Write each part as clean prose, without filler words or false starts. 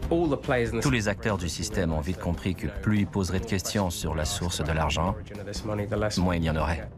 Tous les acteurs du système ont vite compris que plus ils poseraient de questions sur la source de l'argent, moins il y en aurait.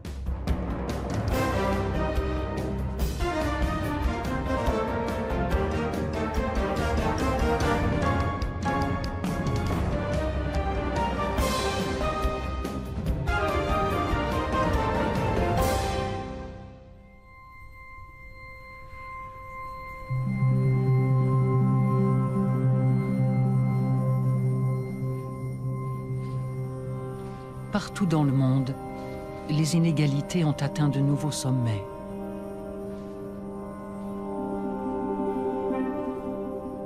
Partout dans le monde, les inégalités ont atteint de nouveaux sommets.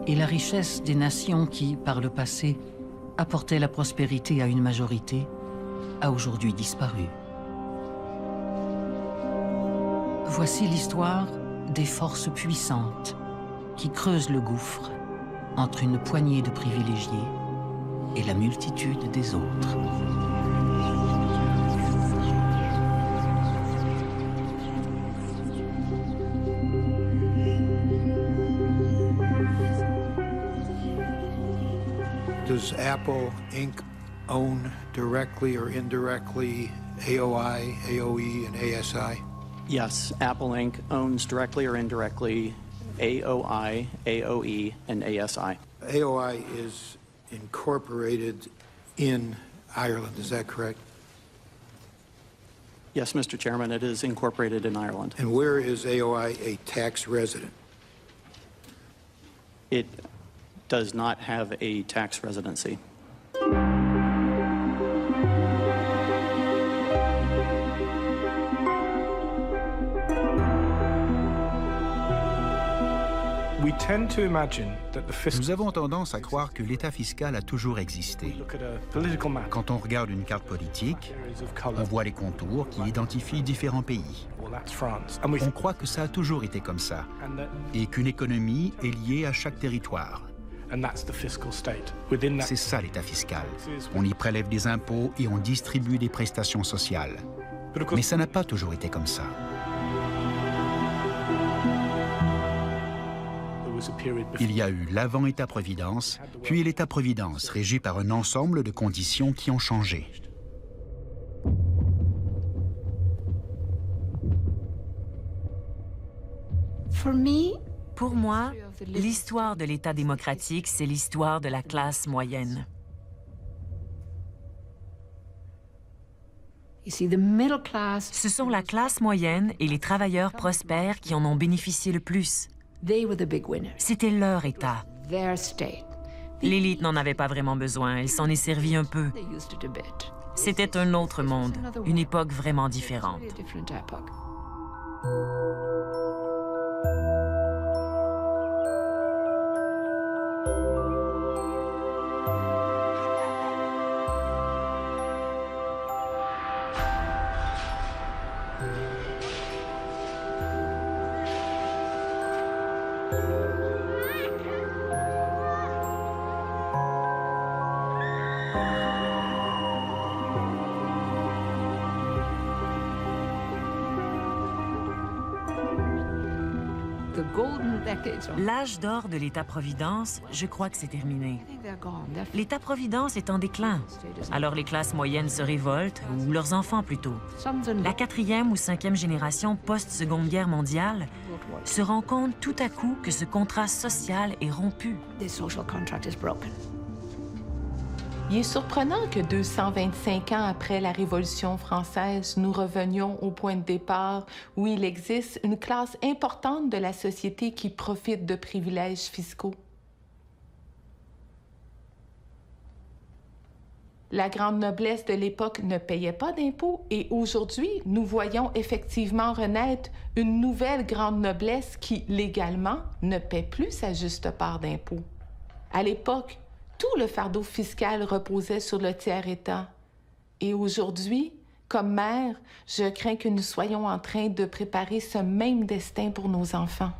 Et la richesse des nations qui, par le passé, apportaient la prospérité à une majorité, a aujourd'hui disparu. Voici l'histoire des forces puissantes qui creusent le gouffre entre une poignée de privilégiés et la multitude des autres. Does Apple Inc. own directly or indirectly AOI, AOE, and ASI? Yes, Apple Inc. owns directly or indirectly AOI, AOE, and ASI. AOI is incorporated in Ireland, is that correct? Yes, Mr. Chairman, it is incorporated in Ireland. And where is AOI a tax resident? It does not have a tax residency. Nous avons tendance à croire que l'État fiscal a toujours existé. Quand on regarde une carte politique, on voit les contours qui identifient différents pays. On croit que ça a toujours été comme ça et qu'une économie est liée à chaque territoire. C'est ça l'État fiscal. On y prélève des impôts et on distribue des prestations sociales. Mais ça n'a pas toujours été comme ça. Il y a eu l'avant-État-providence, puis l'État-providence régi par un ensemble de conditions qui ont changé. Pour moi, l'histoire de l'État démocratique, c'est l'histoire de la classe moyenne. Ce sont la classe moyenne et les travailleurs prospères qui en ont bénéficié le plus. C'était leur État. L'élite n'en avait pas vraiment besoin, elle s'en est servie un peu. C'était un autre monde, une époque vraiment différente. L'âge d'or de l'État-providence, je crois que c'est terminé. L'État-providence est en déclin. Alors les classes moyennes se révoltent, ou leurs enfants plutôt. La 4e ou 5e génération post-Seconde Guerre mondiale se rend compte tout à coup que ce contrat social est rompu. Il est surprenant que 225 ans après la Révolution française, nous revenions au point de départ où il existe une classe importante de la société qui profite de privilèges fiscaux. La grande noblesse de l'époque ne payait pas d'impôts et aujourd'hui, nous voyons effectivement renaître une nouvelle grande noblesse qui, légalement, ne paie plus sa juste part d'impôts. À l'époque, tout le fardeau fiscal reposait sur le tiers-État. Et aujourd'hui, comme mère, je crains que nous soyons en train de préparer ce même destin pour nos enfants.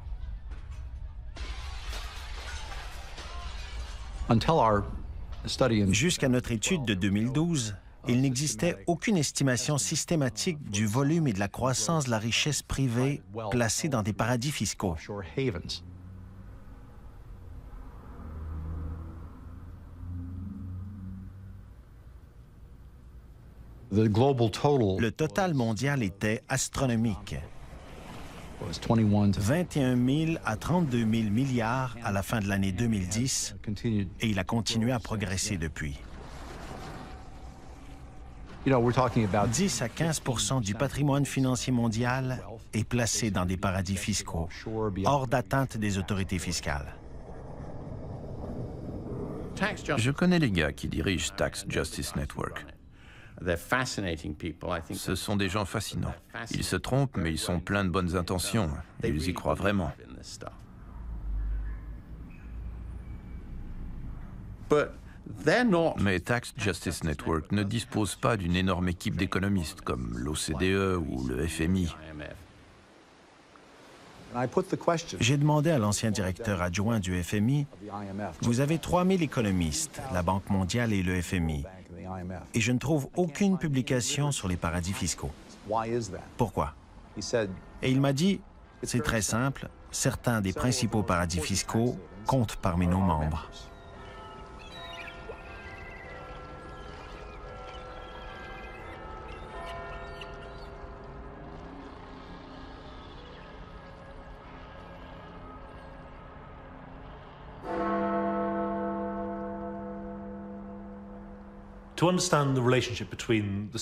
Jusqu'à notre étude de 2012, il n'existait aucune estimation systématique du volume et de la croissance de la richesse privée placée dans des paradis fiscaux. Le total mondial était astronomique. 21 000 à 32 000 milliards à la fin de l'année 2010, et il a continué à progresser depuis. 10 à 15 % du patrimoine financier mondial est placé dans des paradis fiscaux, hors d'atteinte des autorités fiscales. Je connais les gars qui dirigent Tax Justice Network. Ce sont des gens fascinants. Ils se trompent, mais ils sont pleins de bonnes intentions. Et ils y croient vraiment. Mais Tax Justice Network ne dispose pas d'une énorme équipe d'économistes comme l'OCDE ou le FMI. J'ai demandé à l'ancien directeur adjoint du FMI, vous avez 3000 économistes, la Banque mondiale et le FMI, et je ne trouve aucune publication sur les paradis fiscaux. Pourquoi? Et il m'a dit, c'est très simple, certains des principaux paradis fiscaux comptent parmi nos membres.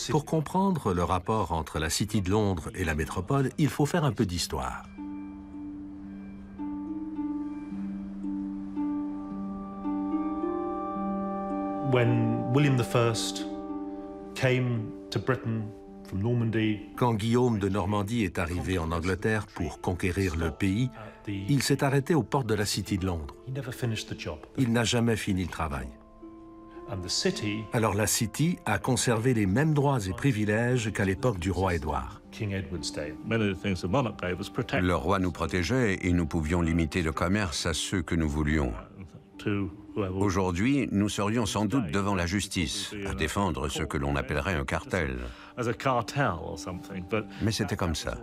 Pour comprendre le rapport entre la City de Londres et la métropole, il faut faire un peu d'histoire. Quand Guillaume de Normandie est arrivé en Angleterre pour conquérir le pays, il s'est arrêté aux portes de la City de Londres. Il n'a jamais fini le travail. Alors la City a conservé les mêmes droits et privilèges qu'à l'époque du roi Édouard. Le roi nous protégeait et nous pouvions limiter le commerce à ceux que nous voulions. Aujourd'hui, nous serions sans doute devant la justice à défendre ce que l'on appellerait un cartel. Mais c'était comme ça.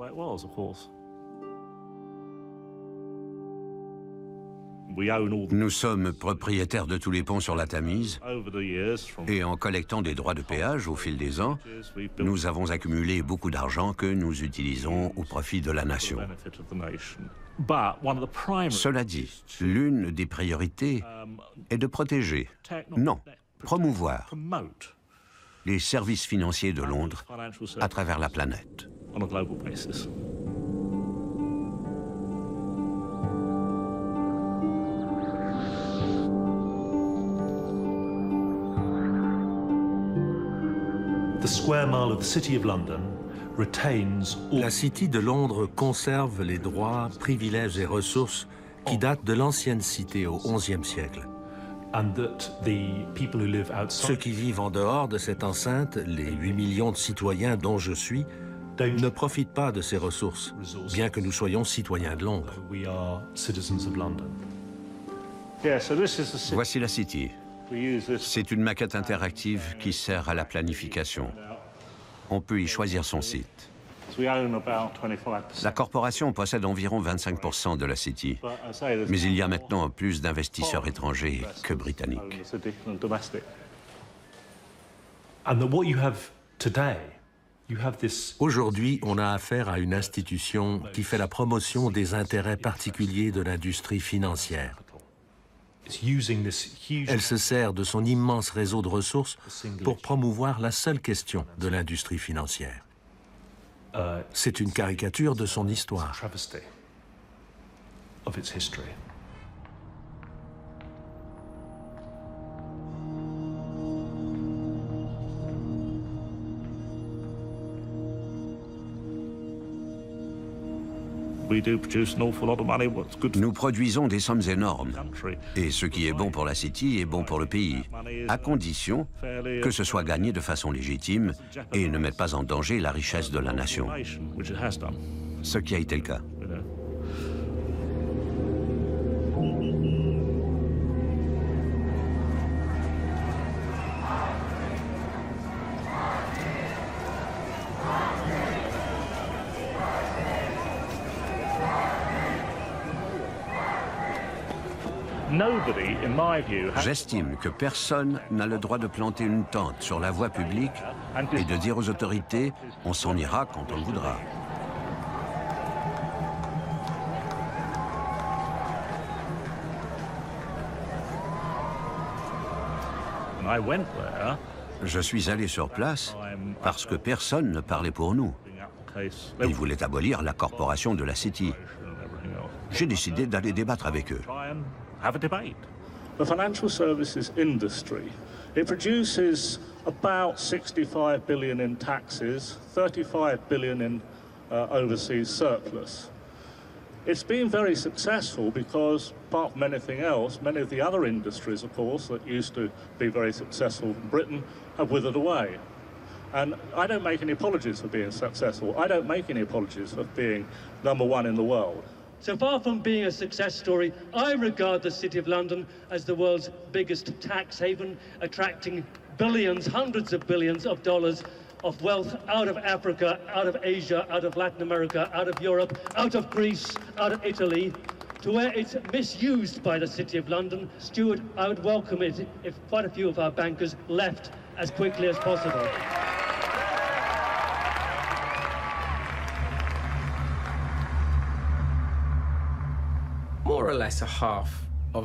Nous sommes propriétaires de tous les ponts sur la Tamise et en collectant des droits de péage au fil des ans, nous avons accumulé beaucoup d'argent que nous utilisons au profit de la nation. Cela dit, l'une des priorités est de protéger, non, promouvoir les services financiers de Londres à travers la planète. La City de Londres conserve les droits, privilèges et ressources qui datent de l'ancienne cité au XIe siècle. Ceux qui vivent en dehors de cette enceinte, les 8 millions de citoyens dont je suis, ne profitent pas de ces ressources, bien que nous soyons citoyens de Londres. Voici la City. C'est une maquette interactive qui sert à la planification. On peut y choisir son site. La corporation possède environ 25% de la City, mais il y a maintenant plus d'investisseurs étrangers que britanniques. Aujourd'hui, on a affaire à une institution qui fait la promotion des intérêts particuliers de l'industrie financière. Elle se sert de son immense réseau de ressources pour promouvoir la seule question de l'industrie financière. C'est une caricature de son histoire. Nous produisons des sommes énormes. Et ce qui est bon pour la City est bon pour le pays, à condition que ce soit gagné de façon légitime et ne mette pas en danger la richesse de la nation. Ce qui a été le cas. J'estime que personne n'a le droit de planter une tente sur la voie publique et de dire aux autorités « on s'en ira quand on voudra ». Je suis allé sur place parce que personne ne parlait pour nous. Ils voulaient abolir la corporation de la City. J'ai décidé d'aller débattre avec eux. The financial services industry, it produces about 65 billion in taxes, 35 billion in overseas surplus. It's been very successful because, apart from anything else, many of the other industries, of course, that used to be very successful in Britain have withered away. And I don't make any apologies for being successful. I don't make any apologies for being #1 in the world. So far from being a success story, I regard the City of London as the world's biggest tax haven, attracting billions, hundreds of billions of dollars of wealth out of Africa, out of Asia, out of Latin America, out of Europe, out of Greece, out of Italy, to where it's misused by the City of London. Stuart, I would welcome it if quite a few of our bankers left as quickly as possible.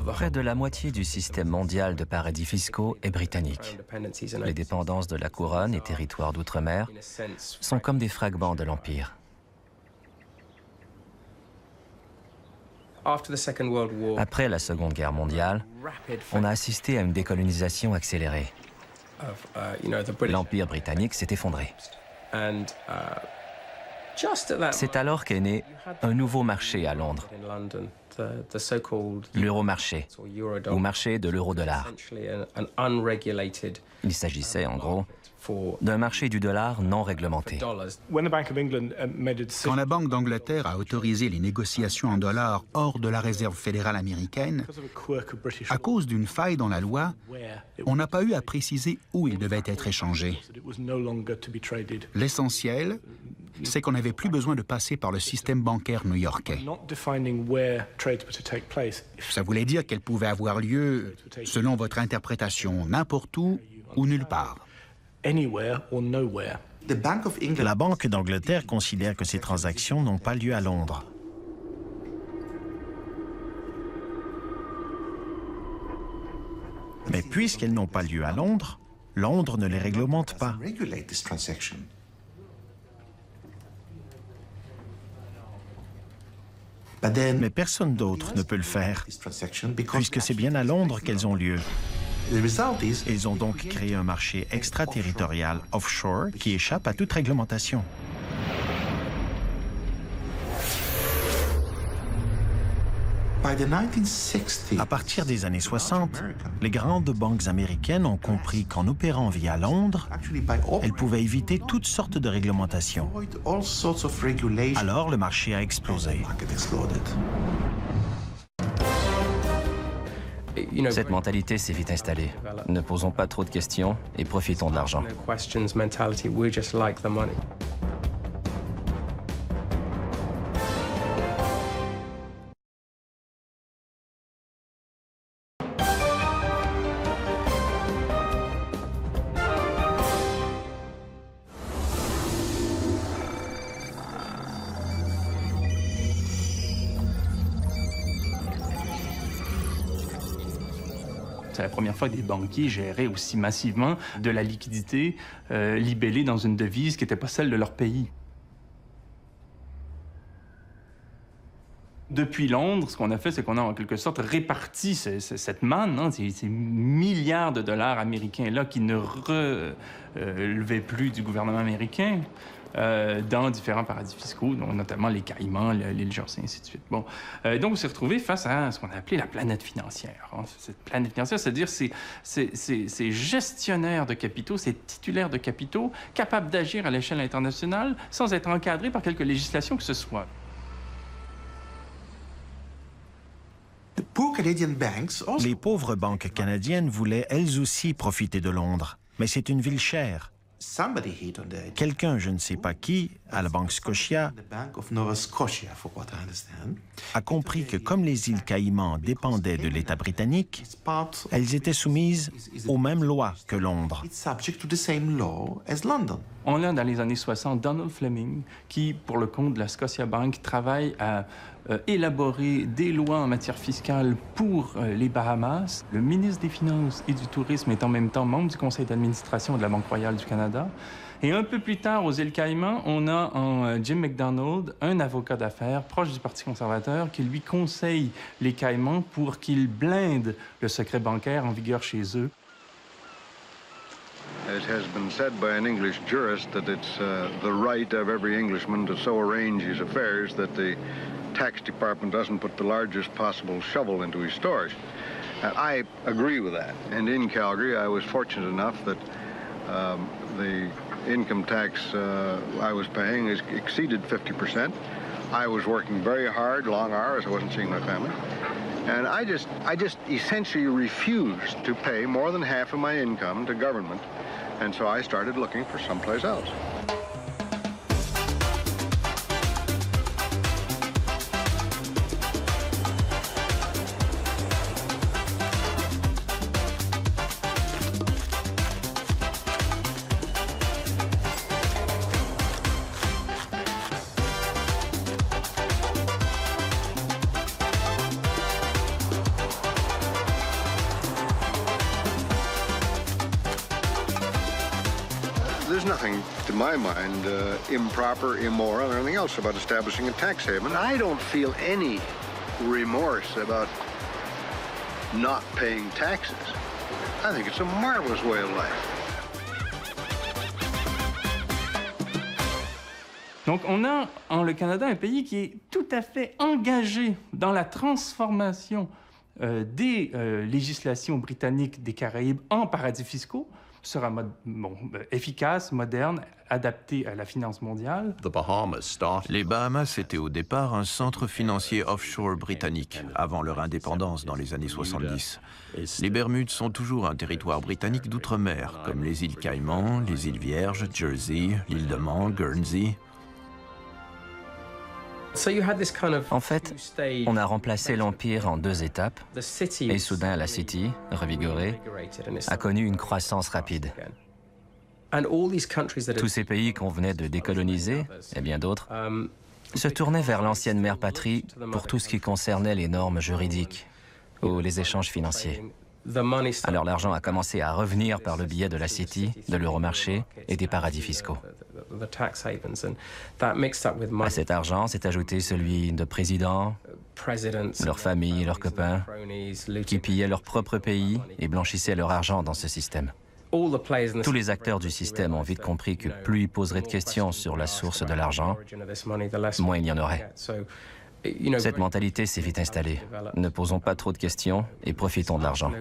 Près de la moitié du système mondial de paradis fiscaux est britannique. Les dépendances de la couronne et territoires d'outre-mer sont comme des fragments de l'Empire. Après la Seconde Guerre mondiale, on a assisté à une décolonisation accélérée. L'Empire britannique s'est effondré. C'est alors qu'est né un nouveau marché à Londres, l'euromarché, ou marché de l'euro-dollar. Il s'agissait, en gros, d'un marché du dollar non réglementé. Quand la Banque d'Angleterre a autorisé les négociations en dollars hors de la Réserve fédérale américaine, à cause d'une faille dans la loi, on n'a pas eu à préciser où ils devaient être échangés. L'essentiel, c'est qu'on n'avait plus besoin de passer par le système bancaire new-yorkais. Ça voulait dire qu'elle pouvait avoir lieu, selon votre interprétation, n'importe où ou nulle part. La Banque d'Angleterre considère que ces transactions n'ont pas lieu à Londres. Mais puisqu'elles n'ont pas lieu à Londres, Londres ne les réglemente pas. Mais personne d'autre ne peut le faire, puisque c'est bien à Londres qu'elles ont lieu. Ils ont donc créé un marché extraterritorial offshore qui échappe à toute réglementation. À partir des années 60, les grandes banques américaines ont compris qu'en opérant via Londres, elles pouvaient éviter toutes sortes de réglementations. Alors, le marché a explosé. Cette mentalité s'est vite installée. Ne posons pas trop de questions et profitons de l'argent. C'est la première fois que des banquiers géraient aussi massivement de la liquidité libellée dans une devise qui n'était pas celle de leur pays. Depuis Londres, ce qu'on a fait, c'est qu'on a en quelque sorte réparti cette manne, hein, ces milliards de dollars américains-là qui ne relevaient plus du gouvernement américain, dans différents paradis fiscaux, dont notamment les Caïmans, l'île Jersey, ainsi de suite. Bon. Donc, on s'est retrouvé face à ce qu'on a appelé la planète financière. Hein. Cette planète financière, c'est-à-dire ces gestionnaires de capitaux, ces titulaires de capitaux, capables d'agir à l'échelle internationale sans être encadrés par quelque législation que ce soit. Les pauvres banques canadiennes voulaient elles aussi profiter de Londres, mais c'est une ville chère. Quelqu'un, je ne sais pas qui, à la Banque Scotia, a compris que comme les îles Caïmans dépendaient de l'État britannique, elles étaient soumises aux mêmes lois que Londres. On a dans les années 60 Donald Fleming qui, pour le compte de la Scotiabank, travaille à élaborer des lois en matière fiscale pour les Bahamas. Le ministre des Finances et du Tourisme est en même temps membre du conseil d'administration de la Banque royale du Canada. Et un peu plus tard, aux îles Caïmans, on a en Jim McDonald, un avocat d'affaires proche du Parti conservateur, qui lui conseille les Caïmans pour qu'ils blindent le secret bancaire en vigueur chez eux. It has been said by an English jurist that it's the right of every Englishman to so arrange his affairs that the tax department doesn't put the largest possible shovel into his stores. I agree with that. And in Calgary, I was fortunate enough that the income tax I was paying exceeded 50%. I was working very hard, long hours. I wasn't seeing my family. And I just essentially refused to pay more than half of my income to government. And so I started looking for someplace else. There's nothing, to my mind, improper, immoral, or anything else about establishing a tax haven. I don't feel any remorse about not paying taxes. I think it's a marvelous way of life. Donc, on a en le Canada un pays qui est tout à fait engagé dans la transformation des législations britanniques des Caraïbes en paradis fiscaux. Sera efficace, moderne, adapté à la finance mondiale. Les Bahamas étaient au départ un centre financier offshore britannique, avant leur indépendance dans les années 70. Les Bermudes sont toujours un territoire britannique d'outre-mer, comme les îles Caïmans, les îles Vierges, Jersey, l'île de Man, Guernsey. En fait, on a remplacé l'Empire en 2 étapes, et soudain la City, revigorée, a connu une croissance rapide. Tous ces pays qu'on venait de décoloniser, et bien d'autres, se tournaient vers l'ancienne mère patrie pour tout ce qui concernait les normes juridiques ou les échanges financiers. Alors l'argent a commencé à revenir par le biais de la City, de l'Euromarché et des paradis fiscaux. À cet argent s'est ajouté celui de présidents, leurs familles, leurs copains, qui pillaient leur propre pays et blanchissaient leur argent dans ce système. Tous les acteurs du système ont vite compris que plus ils poseraient de questions sur la source de l'argent, moins il y en aurait. Cette mentalité s'est vite installée. Ne posons pas trop de questions et profitons de l'argent.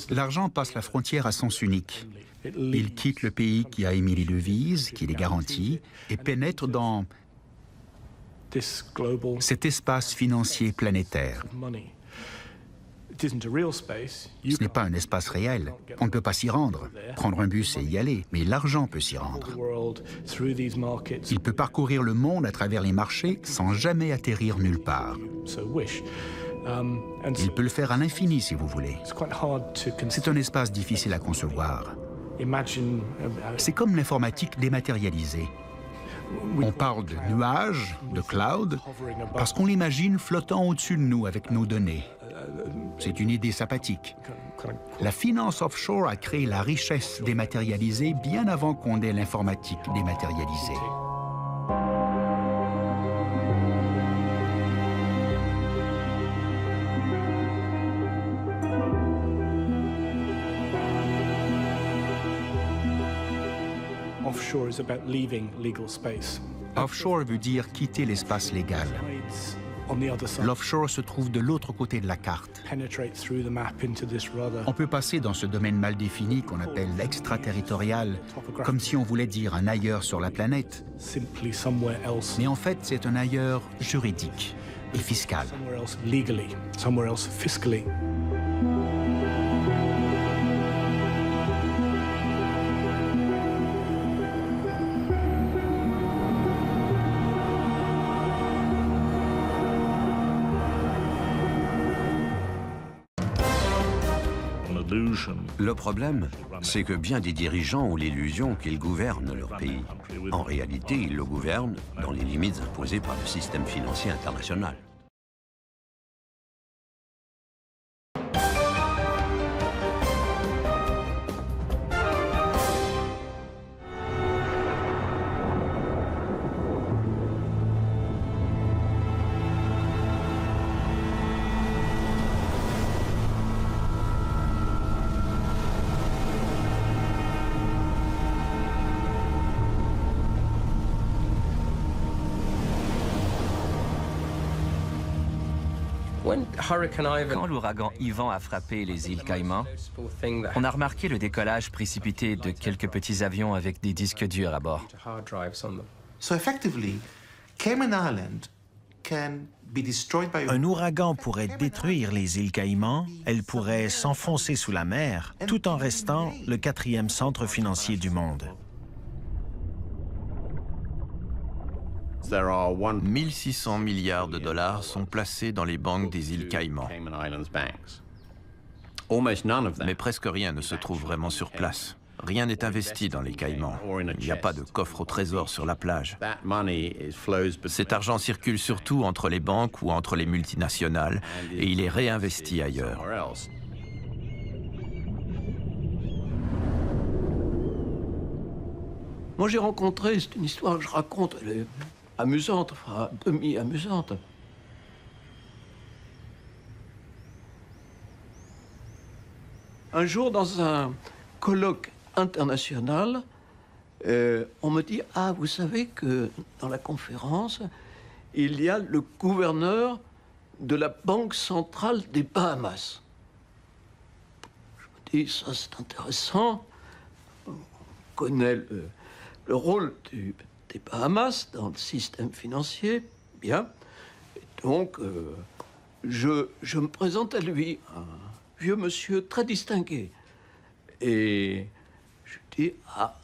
L'argent passe la frontière à sens unique. Il quitte le pays qui a émis les devises, qui les garantit, et pénètre dans cet espace financier planétaire. Ce n'est pas un espace réel. On ne peut pas s'y rendre. Prendre un bus et y aller, mais l'argent peut s'y rendre. Il peut parcourir le monde à travers les marchés sans jamais atterrir nulle part. Il peut le faire à l'infini, si vous voulez. C'est un espace difficile à concevoir. C'est comme l'informatique dématérialisée. On parle de nuages, de cloud, parce qu'on l'imagine flottant au-dessus de nous avec nos données. C'est une idée sympathique. La finance offshore a créé la richesse dématérialisée bien avant qu'on ait l'informatique dématérialisée. Offshore veut dire quitter l'espace légal. L'offshore se trouve de l'autre côté de la carte. On peut passer dans ce domaine mal défini qu'on appelle l'extraterritorial, comme si on voulait dire un ailleurs sur la planète. Mais en fait, c'est un ailleurs juridique et fiscal. Le problème, c'est que bien des dirigeants ont l'illusion qu'ils gouvernent leur pays. En réalité, ils le gouvernent dans les limites imposées par le système financier international. Quand l'ouragan Ivan a frappé les îles Caïmans, on a remarqué le décollage précipité de quelques petits avions avec des disques durs à bord. Un ouragan pourrait détruire les îles Caïmans, elles pourraient s'enfoncer sous la mer, tout en restant le quatrième centre financier du monde. 1600 milliards de dollars sont placés dans les banques des îles Caïmans. Mais presque rien ne se trouve vraiment sur place. Rien n'est investi dans les Caïmans. Il n'y a pas de coffre au trésor sur la plage. Cet argent circule surtout entre les banques ou entre les multinationales et il est réinvesti ailleurs. Moi, j'ai rencontré, c'est une histoire que je raconte, elle est amusante, enfin, demi-amusante. Un jour, dans un colloque international, on me dit « Ah, vous savez que dans la conférence, il y a le gouverneur de la Banque centrale des Bahamas. » Je me dis « Ça, c'est intéressant. On connaît le rôle des Bahamas dans le système financier. Bien. Et donc, je me présente à lui, un vieux monsieur très distingué. Et je lui dis, ah,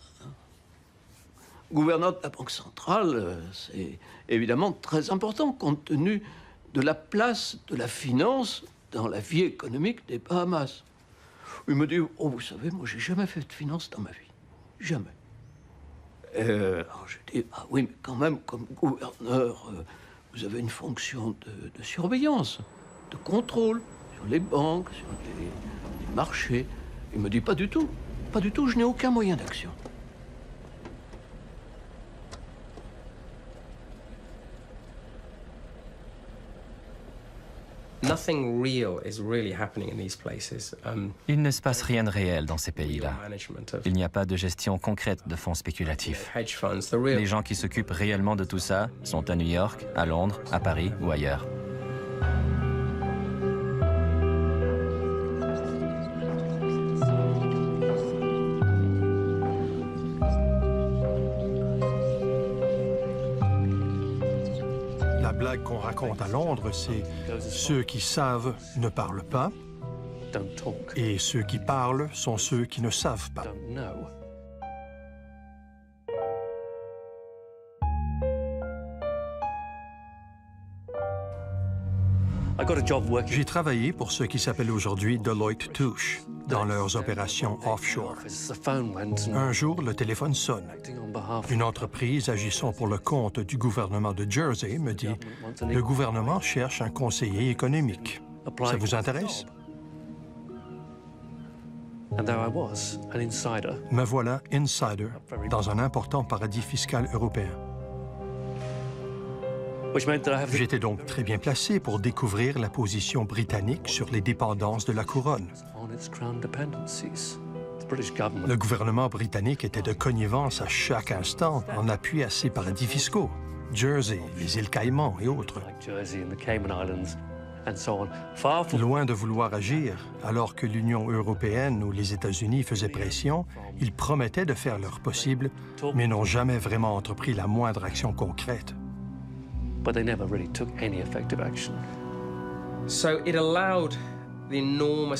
gouverneur de la Banque centrale, c'est évidemment très important compte tenu de la place de la finance dans la vie économique des Bahamas. Il me dit, oh, vous savez, moi, j'ai jamais fait de finance dans ma vie. Jamais. Alors je dis, ah oui, mais quand même, comme gouverneur, vous avez une fonction de surveillance, de contrôle sur les banques, sur les marchés. Il me dit, pas du tout, je n'ai aucun moyen d'action. Il ne se passe rien de réel dans ces pays-là. Il n'y a pas de gestion concrète de fonds spéculatifs. Les gens qui s'occupent réellement de tout ça sont à New York, à Londres, à Paris ou ailleurs. La blague qu'on raconte à Londres, c'est ceux qui savent ne parlent pas, et ceux qui parlent sont ceux qui ne savent pas. J'ai travaillé pour ce qui s'appelle aujourd'hui Deloitte Touche, dans leurs opérations offshore. Un jour, le téléphone sonne. Une entreprise agissant pour le compte du gouvernement de Jersey me dit « Le gouvernement cherche un conseiller économique. Ça vous intéresse? » Me voilà insider dans un important paradis fiscal européen. J'étais donc très bien placé pour découvrir la position britannique sur les dépendances de la couronne. Le gouvernement britannique était de connivence à chaque instant en appui à ses paradis fiscaux, Jersey, les îles Caïmans et autres. Loin de vouloir agir, alors que l'Union européenne ou les États-Unis faisaient pression, ils promettaient de faire leur possible, mais n'ont jamais vraiment entrepris la moindre action concrète.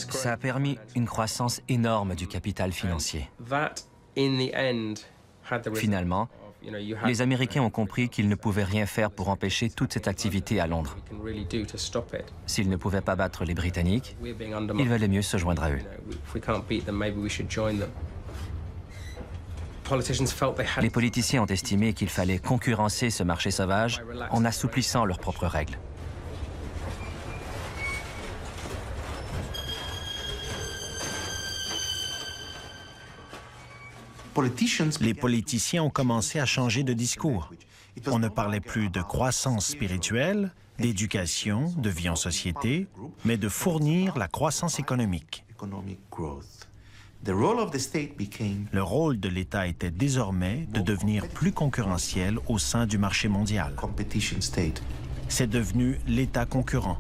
Ça a permis une croissance énorme du capital financier. Finalement, les Américains ont compris qu'ils ne pouvaient rien faire pour empêcher toute cette activité à Londres. S'ils ne pouvaient pas battre les Britanniques, il valait mieux se joindre à eux. Les politiciens ont estimé qu'il fallait concurrencer ce marché sauvage en assouplissant leurs propres règles. Les politiciens ont commencé à changer de discours. On ne parlait plus de croissance spirituelle, d'éducation, de vie en société, mais de fournir la croissance économique. Le rôle de l'État était désormais de devenir plus concurrentiel au sein du marché mondial. C'est devenu l'État concurrent.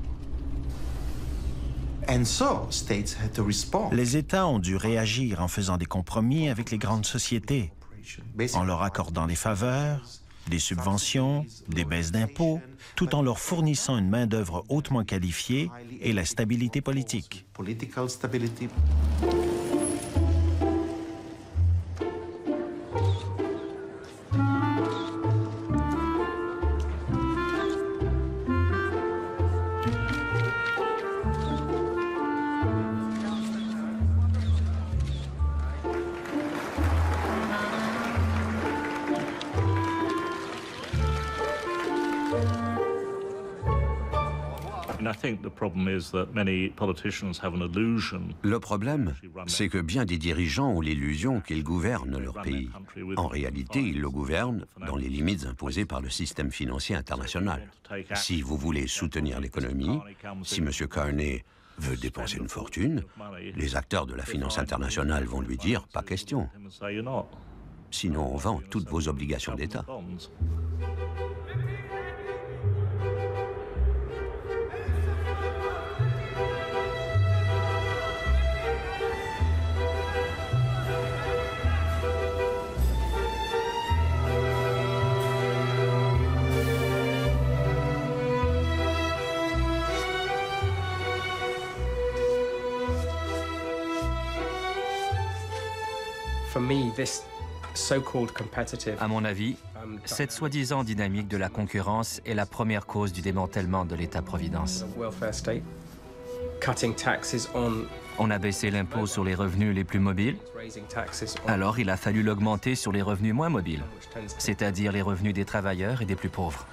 Les États ont dû réagir en faisant des compromis avec les grandes sociétés, en leur accordant des faveurs, des subventions, des baisses d'impôts, tout en leur fournissant une main-d'œuvre hautement qualifiée et la stabilité politique. Le problème, c'est que bien des dirigeants ont l'illusion qu'ils gouvernent leur pays. En réalité, ils le gouvernent dans les limites imposées par le système financier international. Si vous voulez soutenir l'économie, si M. Carney veut dépenser une fortune, les acteurs de la finance internationale vont lui dire « pas question ». Sinon, on vend toutes vos obligations d'État. À mon avis, cette soi-disant dynamique de la concurrence est la première cause du démantèlement de l'État-providence. On a baissé l'impôt sur les revenus les plus mobiles, alors il a fallu l'augmenter sur les revenus moins mobiles, c'est-à-dire les revenus des travailleurs et des plus pauvres.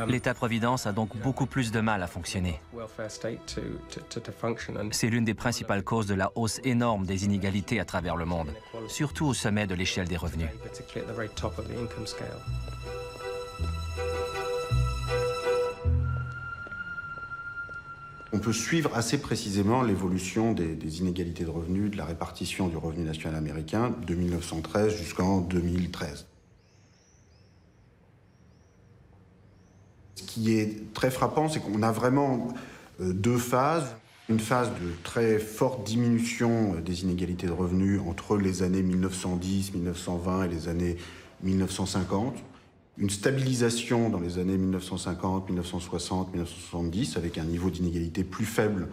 L'État-providence a donc beaucoup plus de mal à fonctionner. C'est l'une des principales causes de la hausse énorme des inégalités à travers le monde, surtout au sommet de l'échelle des revenus. On peut suivre assez précisément l'évolution des inégalités de revenus, de la répartition du revenu national américain de 1913 jusqu'en 2013. Ce qui est très frappant, c'est qu'on a vraiment deux phases. Une phase de très forte diminution des inégalités de revenus entre les années 1910, 1920 et les années 1950. Une stabilisation dans les années 1950, 1960, 1970, avec un niveau d'inégalité plus faible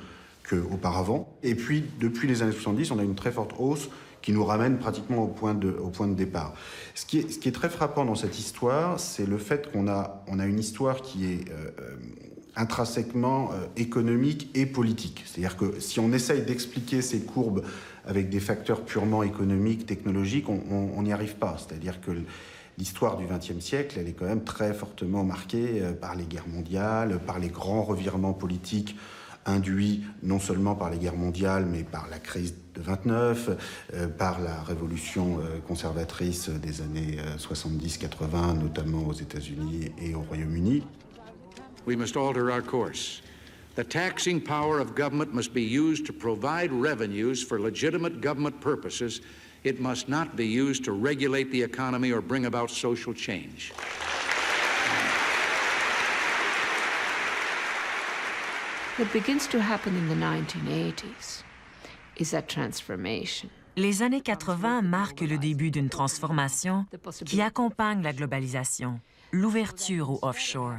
qu'auparavant. Et puis, depuis les années 70, on a une très forte hausse qui nous ramène pratiquement au point de départ. Ce qui est très frappant dans cette histoire, c'est le fait qu'on a une histoire qui est intrinsèquement économique et politique. C'est-à-dire que si on essaye d'expliquer ces courbes avec des facteurs purement économiques, technologiques, on n'y arrive pas. C'est-à-dire que l'histoire du XXe siècle, elle est quand même très fortement marquée par les guerres mondiales, par les grands revirements politiques induits non seulement par les guerres mondiales, mais par la crise de 29, par la révolution conservatrice des années 70-80, notamment aux États-Unis et au Royaume-Uni. We must alter our course. The taxing power of government must be used to provide revenues for legitimate government purposes. It must not be used to regulate the economy or bring about social change. What begins to happen in the 1980s is that transformation. Les années 80 marquent le début d'une transformation qui accompagne la globalisation, l'ouverture au offshore.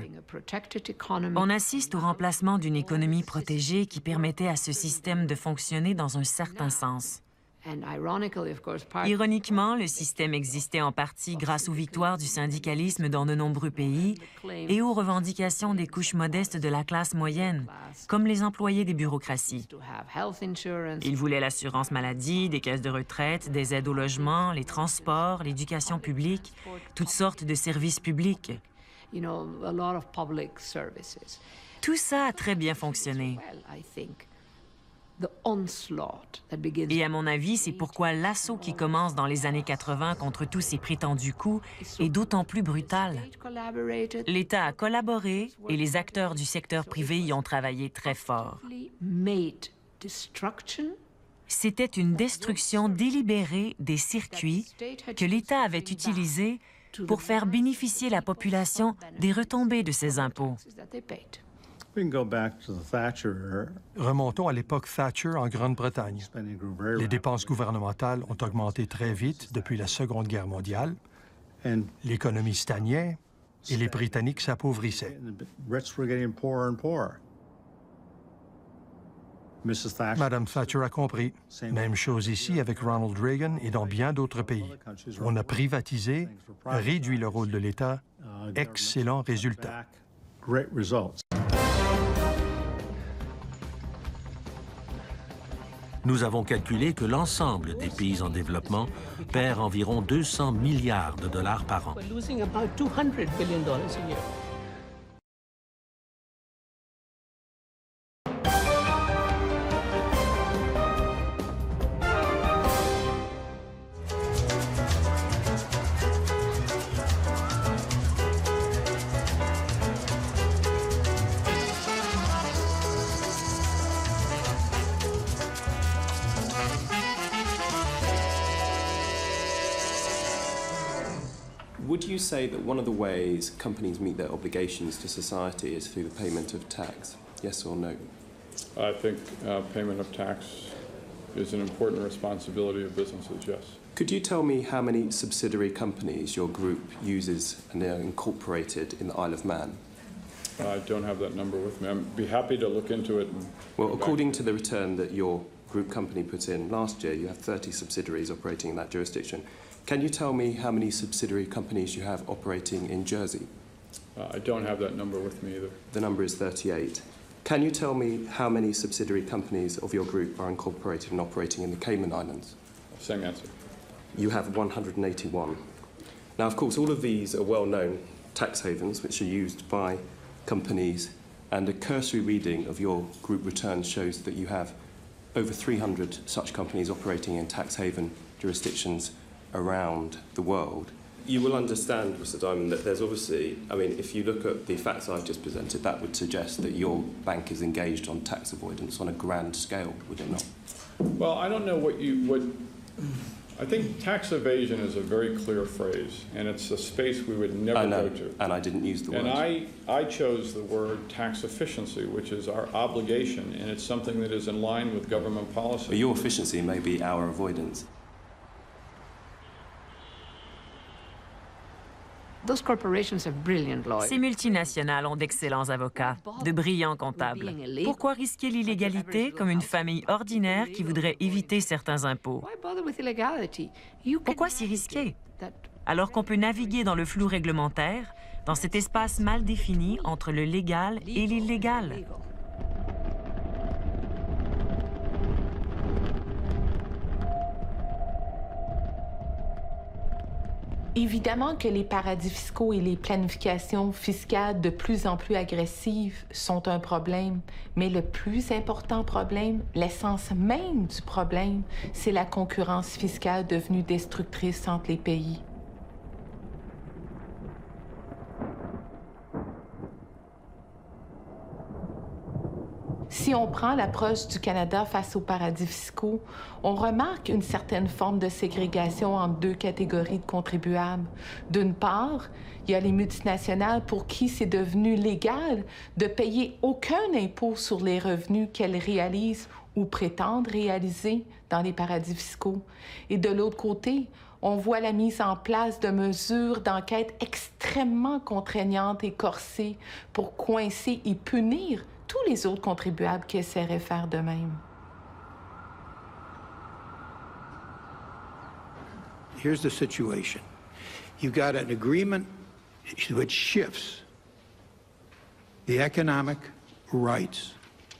On assiste au remplacement d'une économie protégée qui permettait à ce système de fonctionner dans un certain sens. Ironiquement, le système existait en partie grâce aux victoires du syndicalisme dans de nombreux pays et aux revendications des couches modestes de la classe moyenne, comme les employés des bureaucraties. Ils voulaient l'assurance maladie, des caisses de retraite, des aides au logement, les transports, l'éducation publique, toutes sortes de services publics. Tout ça a très bien fonctionné. Et à mon avis, c'est pourquoi l'assaut qui commence dans les années 80 contre tous ces prétendus coups est d'autant plus brutal. L'État a collaboré et les acteurs du secteur privé y ont travaillé très fort. C'était une destruction délibérée des circuits que l'État avait utilisés pour faire bénéficier la population des retombées de ces impôts. Remontons à l'époque Thatcher en Grande-Bretagne. Les dépenses gouvernementales ont augmenté très vite depuis la Seconde Guerre mondiale. L'économie stagnait et les Britanniques s'appauvrissaient. Madame Thatcher a compris. Même chose ici avec Ronald Reagan et dans bien d'autres pays. On a privatisé, réduit le rôle de l'État. Excellent résultat. Nous avons calculé que l'ensemble des pays en développement perd environ 200 milliards de dollars par an. Would you say that one of the ways companies meet their obligations to society is through the payment of tax? Yes or no? I think payment of tax is an important responsibility of businesses, yes. Could you tell me how many subsidiary companies your group uses and they are incorporated in the Isle of Man? I don't have that number with me. I'd be happy to look into it. Well, according to the return that your group company put in last year, you have 30 subsidiaries operating in that jurisdiction. Can you tell me how many subsidiary companies you have operating in Jersey? I don't have that number with me either. The number is 38. Can you tell me how many subsidiary companies of your group are incorporated and operating in the Cayman Islands? Same answer. You have 181. Now, of course, all of these are well-known tax havens which are used by companies, and a cursory reading of your group returns shows that you have over 300 such companies operating in tax haven jurisdictions around the world. You will understand, Mr. Diamond, that there's obviously, I mean, if you look at the facts I've just presented, that would suggest that your bank is engaged on tax avoidance on a grand scale, would it not? Well, I don't know what I think tax evasion is a very clear phrase, and it's a space we would never go to. And I didn't use the word. And I chose the word tax efficiency, which is our obligation, and it's something that is in line with government policy. But your efficiency may be our avoidance. Ces multinationales ont d'excellents avocats, de brillants comptables. Pourquoi risquer l'illégalité comme une famille ordinaire qui voudrait éviter certains impôts? Pourquoi s'y risquer? Alors qu'on peut naviguer dans le flou réglementaire, dans cet espace mal défini entre le légal et l'illégal. Évidemment que les paradis fiscaux et les planifications fiscales de plus en plus agressives sont un problème, mais le plus important problème, l'essence même du problème, c'est la concurrence fiscale devenue destructrice entre les pays. Si on prend l'approche du Canada face aux paradis fiscaux, on remarque une certaine forme de ségrégation entre deux catégories de contribuables. D'une part, il y a les multinationales pour qui c'est devenu légal de payer aucun impôt sur les revenus qu'elles réalisent ou prétendent réaliser dans les paradis fiscaux. Et de l'autre côté, on voit la mise en place de mesures d'enquête extrêmement contraignantes et corsées pour coincer et punir tous les autres contribuables qui essaieraient de faire de même. Here's the situation. You got an agreement which shifts the economic rights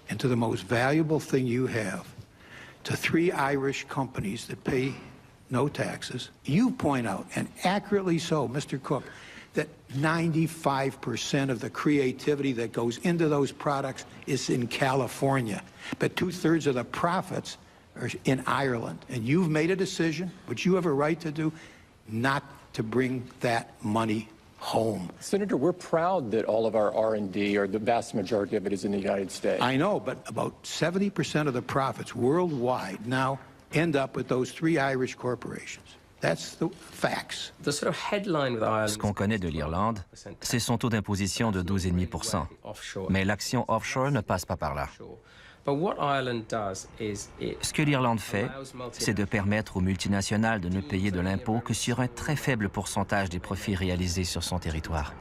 into the most valuable thing you have to 3 Irish companies that pay no taxes. You point out, and accurately so, Mr. Cook, that 95% of the creativity that goes into those products is in California, but 2/3 of the profits are in Ireland. And you've made a decision, which you have a right to do, not to bring that money home. Senator, we're proud that all of our R&D, or the vast majority of it, is in the United States. I know, but about 70% of the profits worldwide now end up with those 3 Irish corporations. That's the facts. Ce qu'on connaît de l'Irlande, c'est son taux d'imposition de 12,5%. Mais l'action offshore ne passe pas par là. Ce que l'Irlande fait, c'est de permettre aux multinationales de ne payer de l'impôt que sur un très faible pourcentage des profits réalisés sur son territoire.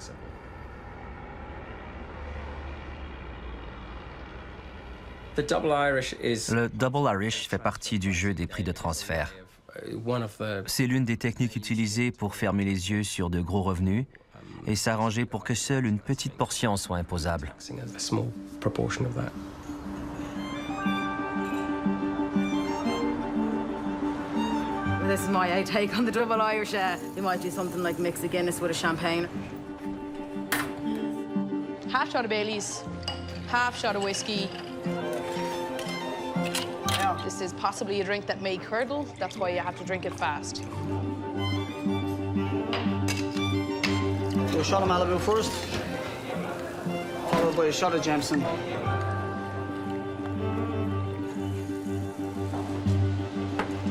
Le Double Irish fait partie du jeu des prix de transfert. C'est l'une des techniques utilisées pour fermer les yeux sur de gros revenus et s'arranger pour que seule une petite portion soit imposable. This is my take on the Double Irish. They might do something like mix a Guinness with a champagne. Half shot of Baileys, half shot of whiskey. This is possibly a drink that may curdle. That's why you have to drink it fast. Do a shot of Malibu first, followed by a shot of Jameson.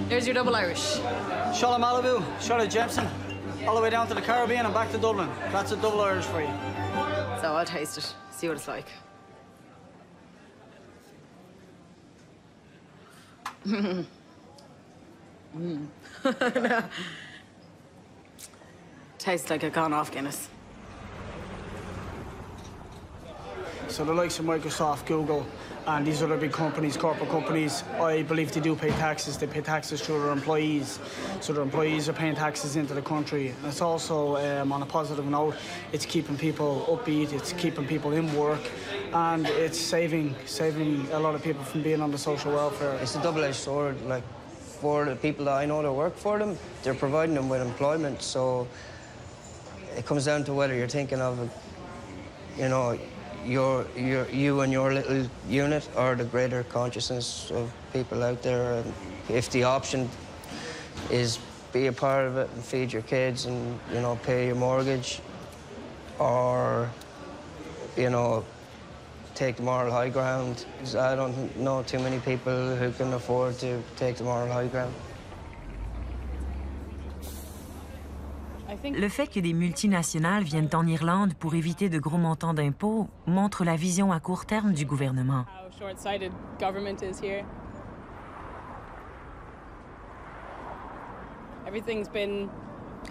Here's your Double Irish. Shot of Malibu, shot of Jameson, all the way down to the Caribbean and back to Dublin. That's a Double Irish for you. So I'll taste it, see what it's like. Tastes like a gone off Guinness. So the likes of Microsoft, Google, and these other big companies, corporate companies, I believe they do pay taxes. They pay taxes through their employees. So their employees are paying taxes into the country. And it's also, on a positive note, it's keeping people upbeat, it's keeping people in work, and it's saving a lot of people from being on the social welfare. It's a double-edged sword. Like, for the people that I know that work for them, they're providing them with employment. So it comes down to whether you're thinking of, you know, you and your little unit, or the greater consciousness of people out there. And if the option is be a part of it and feed your kids and, you know, pay your mortgage, or, you know, take the moral high ground, because I don't know too many people who can afford to take the moral high ground. Le fait que des multinationales viennent en Irlande pour éviter de gros montants d'impôts montre la vision à court terme du gouvernement.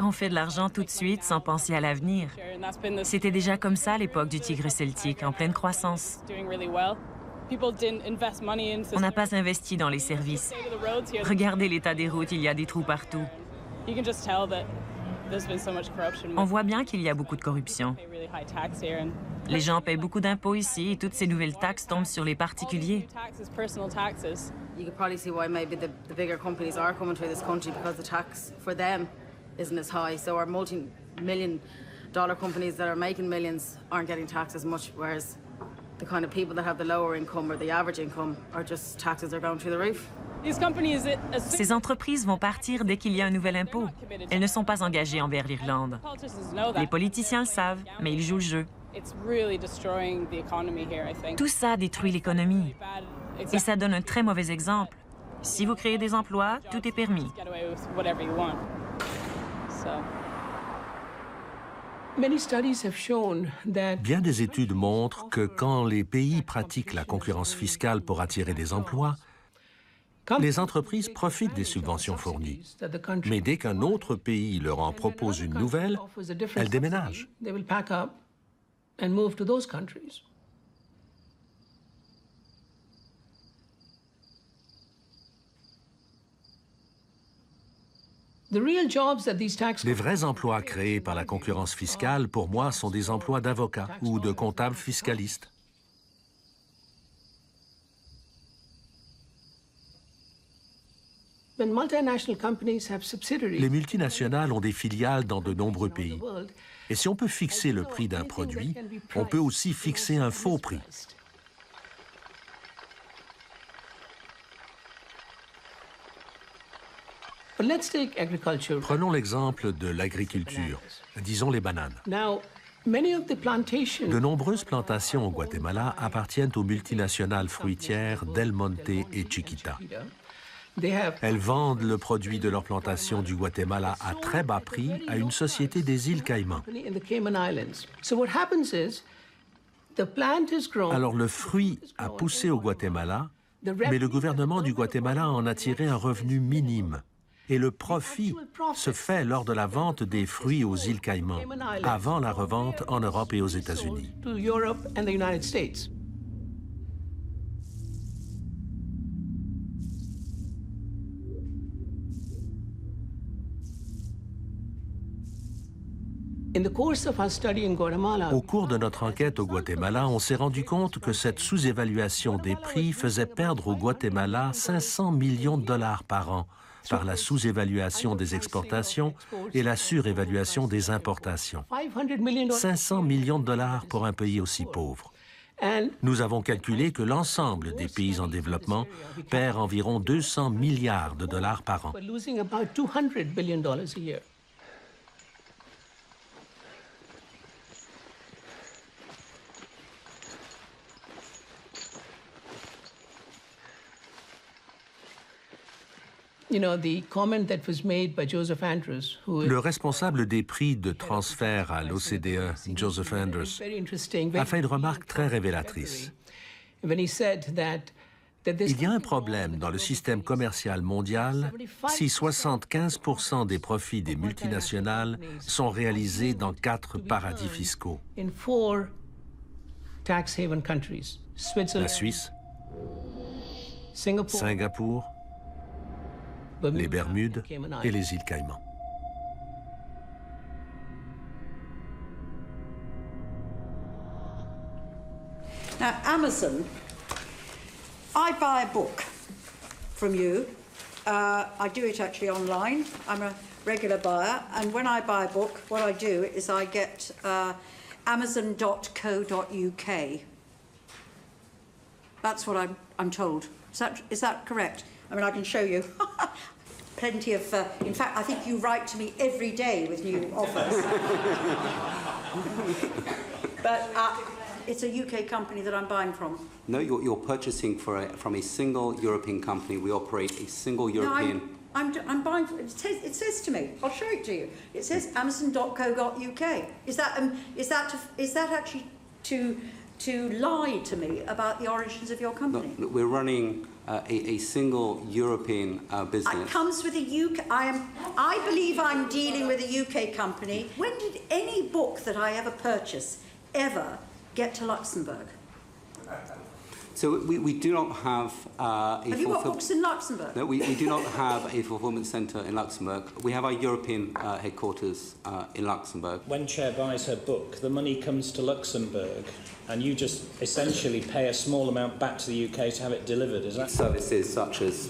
On fait de l'argent tout de suite sans penser à l'avenir. C'était déjà comme ça à l'époque du tigre celtique, en pleine croissance. On n'a pas investi dans les services. Regardez l'état des routes, il y a des trous partout. On voit bien qu'il y a beaucoup de corruption. Les gens payent beaucoup d'impôts ici et toutes ces nouvelles taxes tombent sur les particuliers. You could probably see why maybe the bigger companies are coming to this country, because the tax for them isn't as high. So our multi-million-dollar companies that are making millions aren't getting taxed as much, whereas the kind of people that have the lower income or the average income are just taxes are going through the roof. Ces entreprises vont partir dès qu'il y a un nouvel impôt. Elles ne sont pas engagées envers l'Irlande. Les politiciens le savent, mais ils jouent le jeu. Tout ça détruit l'économie. Et ça donne un très mauvais exemple. Si vous créez des emplois, tout est permis. Bien des études montrent que quand les pays pratiquent la concurrence fiscale pour attirer des emplois, les entreprises profitent des subventions fournies. Mais dès qu'un autre pays leur en propose une nouvelle, elles déménagent. Les vrais emplois créés par la concurrence fiscale, pour moi, sont des emplois d'avocats ou de comptables fiscalistes. Les multinationales ont des filiales dans de nombreux pays. Et si on peut fixer le prix d'un produit, on peut aussi fixer un faux prix. Prenons l'exemple de l'agriculture, disons les bananes. De nombreuses plantations au Guatemala appartiennent aux multinationales fruitières Del Monte et Chiquita. Elles vendent le produit de leur plantation du Guatemala à très bas prix à une société des îles Caïmans. Alors le fruit a poussé au Guatemala, mais le gouvernement du Guatemala en a tiré un revenu minime. Et le profit se fait lors de la vente des fruits aux îles Caïmans, avant la revente en Europe et aux États-Unis. Au cours de notre enquête au Guatemala, on s'est rendu compte que cette sous-évaluation des prix faisait perdre au Guatemala 500 millions de dollars par an par la sous-évaluation des exportations et la surévaluation des importations. 500 millions de dollars pour un pays aussi pauvre. Nous avons calculé que l'ensemble des pays en développement perd environ 200 milliards de dollars par an. Le responsable des prix de transfert à l'OCDE, Joseph Andrews, a fait une remarque très révélatrice. Il y a un problème dans le système commercial mondial si 75% des profits des multinationales sont réalisés dans 4 paradis fiscaux. La Suisse, Singapour, les Bermudes et les îles Caïmans. Now, Amazon, I buy a book from you. I do it actually online. I'm a regular buyer, and when I buy a book, what I do is I get amazon.co.uk. That's what I'm told. Is that correct? I mean, I can show you. Plenty of, in fact, I think you write to me every day with new offers. But it's a UK company that I'm buying from. No, you're purchasing from a single European company. We operate a single European... No, I'm buying, it says to me, I'll show it to you. It says amazon.co.uk. Is that actually to lie to me about the origins of your company? No, we're running a single European business. It comes with a UK. I believe I'm dealing with a UK company. When did any book that I ever purchase ever get to Luxembourg? So we do not have a... Have you got books in Luxembourg? No, we do not have a fulfillment centre in Luxembourg. We have our European headquarters in Luxembourg. When Chair buys her book, the money comes to Luxembourg, and you just essentially pay a small amount back to the UK to have it delivered, is that? Services such as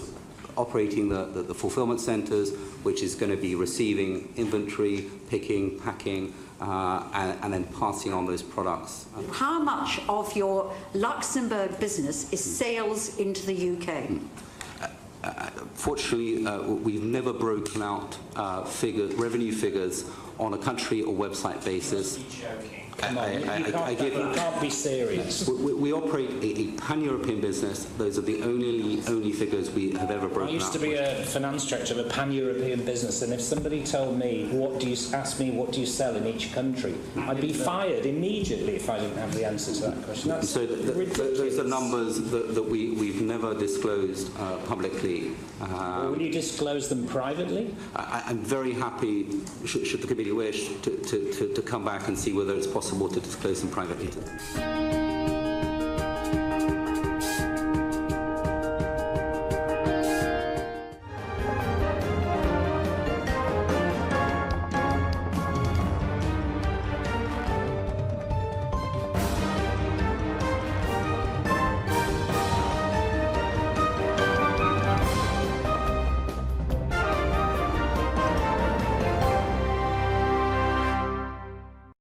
operating the fulfillment centres, which is going to be receiving inventory, picking, packing, and then passing on those products. How much of your Luxembourg business is sales into the UK? Fortunately, we've never broken out revenue figures on a country or website basis. Come on, you can't be serious. We operate a pan-European business. Those are the only figures we have ever broken out. I used to be a finance director of a pan-European business, and if somebody told me, what do you sell in each country, I'd be fired immediately if I didn't have the answer to that question. That's so those are numbers that we've never disclosed publicly. Will you disclose them privately? I'm very happy, should the committee wish, to come back and see whether it's possible to disclose them privately.